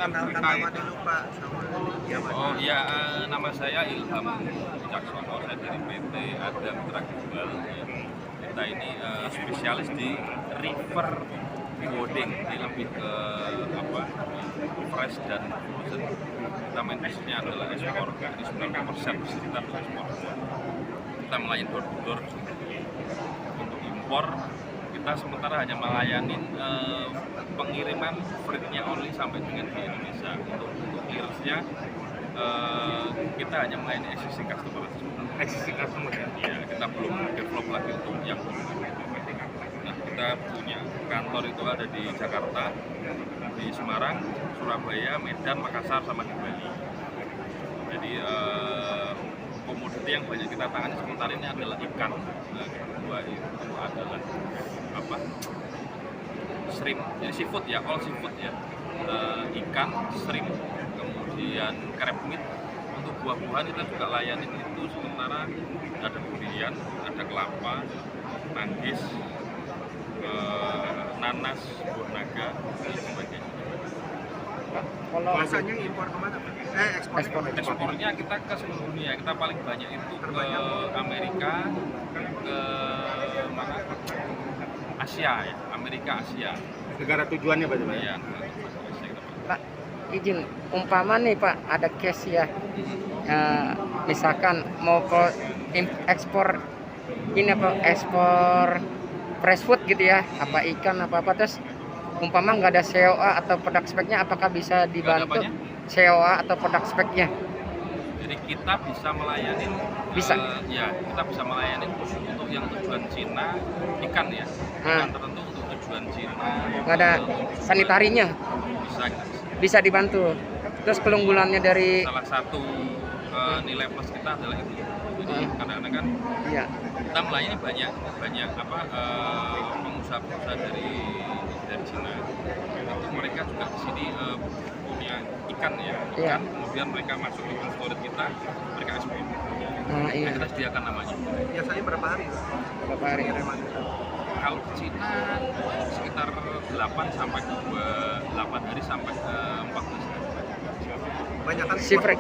Kenalkan nama dulu Pak sama Oh iya, nama saya Ilham Wicaksono, saya dari PT Adam Tragbal. Kita ini spesialis di river boarding, ini lebih ke fresh dan frozen. Kita main bisnisnya adalah ekspor, ini 90% sekitar ekspor. Kita melayani door-to-door untuk impor. Kita sementara hanya melayani pengiriman freight-nya only sampai dengan di Indonesia. Untuk clearance-nya kita hanya melayani existing customer. Existing customer ya? Iya, kita belum develop lagi untuk yang nah, kita punya kantor itu ada di Jakarta, di Semarang, Surabaya, Medan, Makassar, sama di Bali. Jadi komoditi yang banyak kita tangani sementara ini adalah ikan. Kedua itu adalah shrimp, jadi seafood ya, all seafood ya, ikan, shrimp, kemudian crab meat. Untuk buah-buahan kita juga layanin itu sementara ada durian, ada kelapa, manggis, nanas, buah naga, dan sebagainya. Biasanya impor kemana Pak? Ekspornya kita ke seluruh dunia, kita paling banyak itu ke Amerika, ke mana? Asia ya, Amerika, Asia. Negara tujuannya Pak? Iya. Pak, izin umpama nih Pak, ada case ya, misalkan mau ke ekspor ini ekspor fresh food gitu ya, apa ikan apa terus umpama nggak ada COA atau produk speknya, apakah bisa dibantu COA atau produk speknya? Jadi kita bisa melayani, ya kita bisa melayani khusus untuk yang tujuan Cina ikan ya, ikan tertentu untuk tujuan Cina. Nggak ada sanitarinya? Bisa dibantu. Terus keunggulannya dari salah satu nilai plus kita adalah itu. Jadi kadang-kadang kan kita melayani banyak pengusaha-pengusaha dari Cina. Itu mereka juga di sini punya ikan ya, kemudian mereka masuk di storage kita, mereka ekspor. Kita sediakan namanya. Biasanya berapa hari? Berapa hari? Kalau di Cina sekitar 8 sampai 8 hari sampai 14 hari. Banyak kan Seafrag.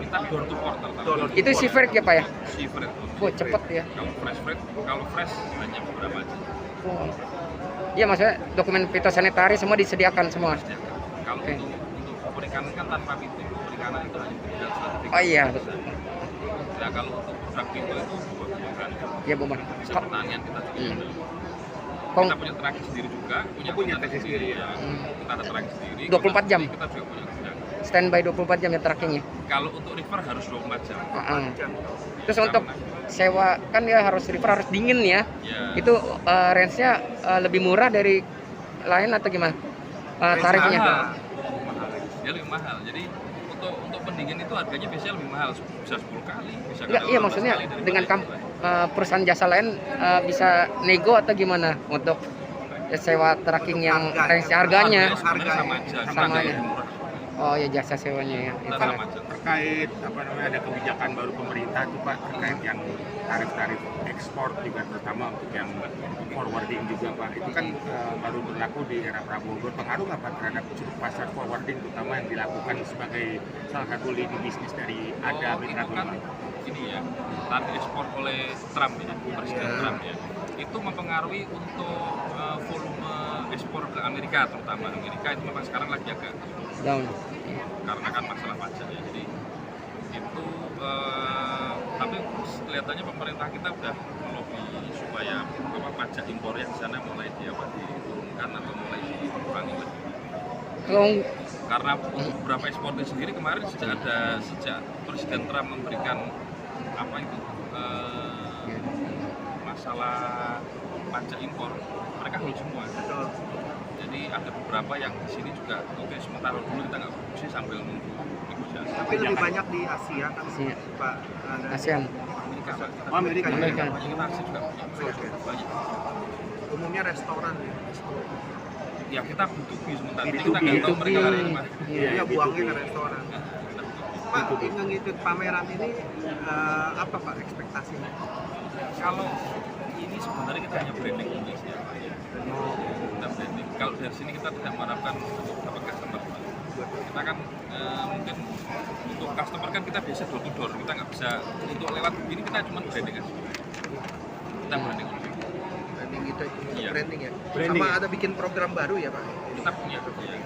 Kita door to port terutama. Itu seafrag ya Pak ya? Seafrag. Cepet ya. Kalau fresh hanya beberapa aja. Iya, maksudnya dokumen fitosanitari semua disediakan semua. Kalau untuk perikanan kan tanpa pintu, perikanan itu hanya tinggal sertifikat. Oh iya. Nah kalau untuk produk pintu itu buah-buahan. Iya Bu. Bisa pertanian kita juga. Kita punya traki sendiri juga, punya traki sendiri ya. Kita ada traki sendiri. 24 jam. Kita juga punya gudang. Standby 24 jam ya trackingnya. Kalau untuk river harus 24 jam. Terus untuk sewa kan ya harus river harus dingin ya. Itu range-nya lebih murah dari lain atau gimana? Tarifnya? Dia lebih mahal. Jadi untuk pendingin itu harganya biasanya lebih mahal, bisa 10 kali, bisa Enggak, iya maksudnya dengan perusahaan jasa lain bisa nego atau gimana untuk sewa tracking yang range harganya? Sama aja. Oh ya, jasa sewanya ya. Terkait ada kebijakan baru pemerintah tuh Pak, terkait yang tarif-tarif ekspor juga, terutama untuk yang forwarding juga Pak, itu kan baru berlaku di era Prabowo. Berpengaruh nggak Pak terhadap pasar forwarding, terutama yang dilakukan sebagai salah satu lini bisnis dari Ada Mitra kan ini ya, tarif ekspor oleh Trump ya, Presiden Trump ya, itu mempengaruhi untuk volume ekspor ke Amerika, terutama Amerika itu memang sekarang lagi agak down karena kan masalah pajak ya. Jadi itu tapi kelihatannya pemerintah kita udah melobi supaya pajak impor yang di sana mulai diturunkan atau mulai dikurangi lagi. Karena untuk beberapa eksportir sendiri kemarin sejak Presiden Trump memberikan masalah pajak impor, mereka hold semua. Jadi ada beberapa yang di sini juga sementara dulu kita nggak produksi sambil nunggu negosiasi. Tapi lebih banyak di Asia kan Pak? ASEAN. Amerika. Amerika. Kita Asia juga punya banyak. Umumnya restoran ya. Ya kita B2B sementara. Jadi kita nggak tahu mereka hari ini. Iya, buangnya ke restoran. Pak, yang ngikut pameran ini apa Pak ekspektasinya? Kalau ini sebenarnya kita hanya branding Indonesia. Kita branding. Kalau dari sini kita tidak mengharapkan dapat customer. Kita kan mungkin untuk customer kan kita biasa door to door, kita nggak bisa untuk lewat begini, kita cuma branding aja. Kita branding. Branding gitu, Iya. branding ya. Branding Sama ya? ada bikin program baru ya Pak? Kita punya ya.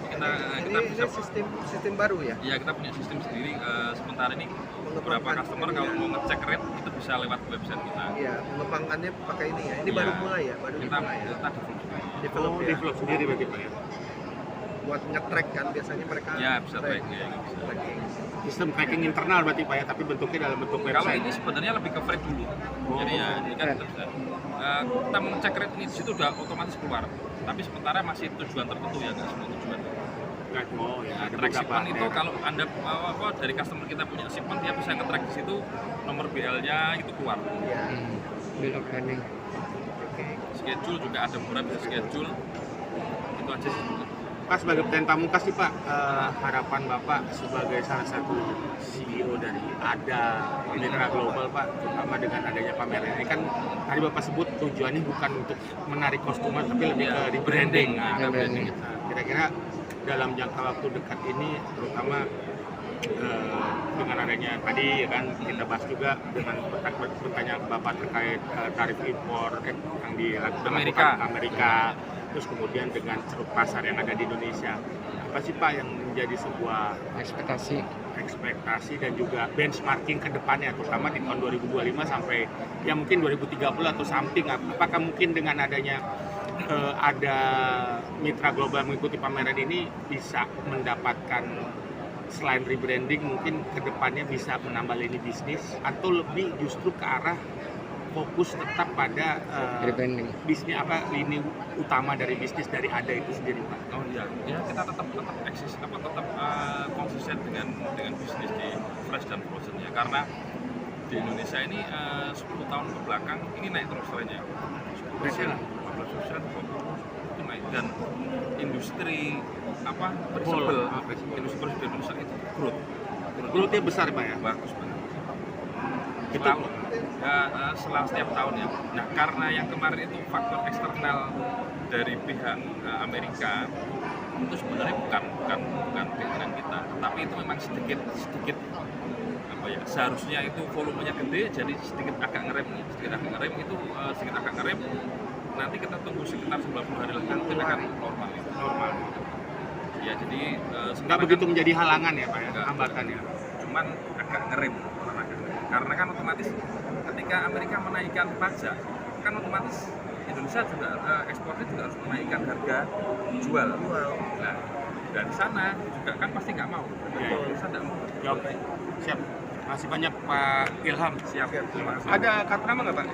Kita Ini bisa sistem baru ya? Iya, kita punya sistem sendiri. Sementara ini beberapa Mengembangkan customer ini kalau ya. mau ngecek rate itu bisa lewat website kita. Iya, mengembangkannya pakai ini ya. Ini Iya. baru mulai ya, baru Kita dimulai ya. develop. Oh, ya. develop sendiri berarti Pak ya? Buat nge-track kan biasanya mereka. Ya, bisa track ya. Tracking. Sistem tracking internal berarti Pak ya, tapi bentuknya dalam bentuk Kalau website. ini sebenarnya lebih ke frame dulu. Oh, Jadi ya, ini kan keren. kita bisa. Kita mengecek rate ini di situ udah otomatis keluar. Tapi sementara masih tujuan tertentu ya, nggak semua tujuan. Oh ya, ada Track beberapa shipment itu daerah. kalau Anda dari customer kita punya shipment, dia bisa nge-track di situ nomor BL-nya itu keluar. Iya. Bill of lading. Oke. Schedule juga ada beberapa bisa schedule. Itu aja sih. Pak, sebagai pertanyaan pamungkas sih Pak, harapan Bapak sebagai salah satu CEO dari ADA Mitra Global Pak, terutama dengan adanya pameran ini kan tadi Bapak sebut tujuannya bukan untuk menarik customer tapi lebih ke Ya, rebranding. Nah, Ya, branding. Nah, kira-kira dalam jangka waktu dekat ini terutama dengan adanya tadi ya kan kita bahas juga dengan pertanyaan Bapak terkait tarif impor yang dilakukan Amerika, terus kemudian dengan ceruk pasar yang ada di Indonesia, apa sih Pak yang menjadi sebuah ekspektasi dan juga benchmarking ke depannya, terutama di tahun 2025 sampai ya mungkin 2030 atau something, apakah mungkin dengan adanya ada mitra global mengikuti pameran ini bisa mendapatkan selain rebranding mungkin kedepannya bisa menambah lini bisnis atau lebih justru ke arah fokus tetap pada Rebranding. bisnis lini utama dari bisnis dari ADA itu sendiri Pak. Oh iya, ya kita tetap eksis tetap konsisten dengan bisnis di fresh dan frozen ya, karena di Indonesia ini 10 tahun ke belakang ini naik terus trennya. 10%, 15% itu naik, dan industri fleksibel, industri di Indonesia itu Growth-nya besar Pak ya. bagus banget. Itu Selalu selang setiap tahun ya. Nah, karena yang kemarin itu faktor eksternal dari pihak Amerika itu sebenarnya bukan keinginan kita, tapi itu memang sedikit seharusnya itu volumenya gede, jadi sedikit agak ngerem itu nanti kita tunggu sekitar 90 hari lagi mungkin akan normal. Ya, jadi nggak begitu menjadi halangan ya Pak ya, Nggak. hambatannya. cuman agak ngerem karena kan otomatis ketika Amerika menaikkan pajak kan otomatis Indonesia juga ekspornya juga harus menaikkan harga jual. Nah, dari sana juga kan pasti nggak mau. Iya. Indonesia nggak mau. Ya, oke. Siap. Masih banyak Pak Ilham. Siap. Terima kasih. Ada kata nama nggak Pak?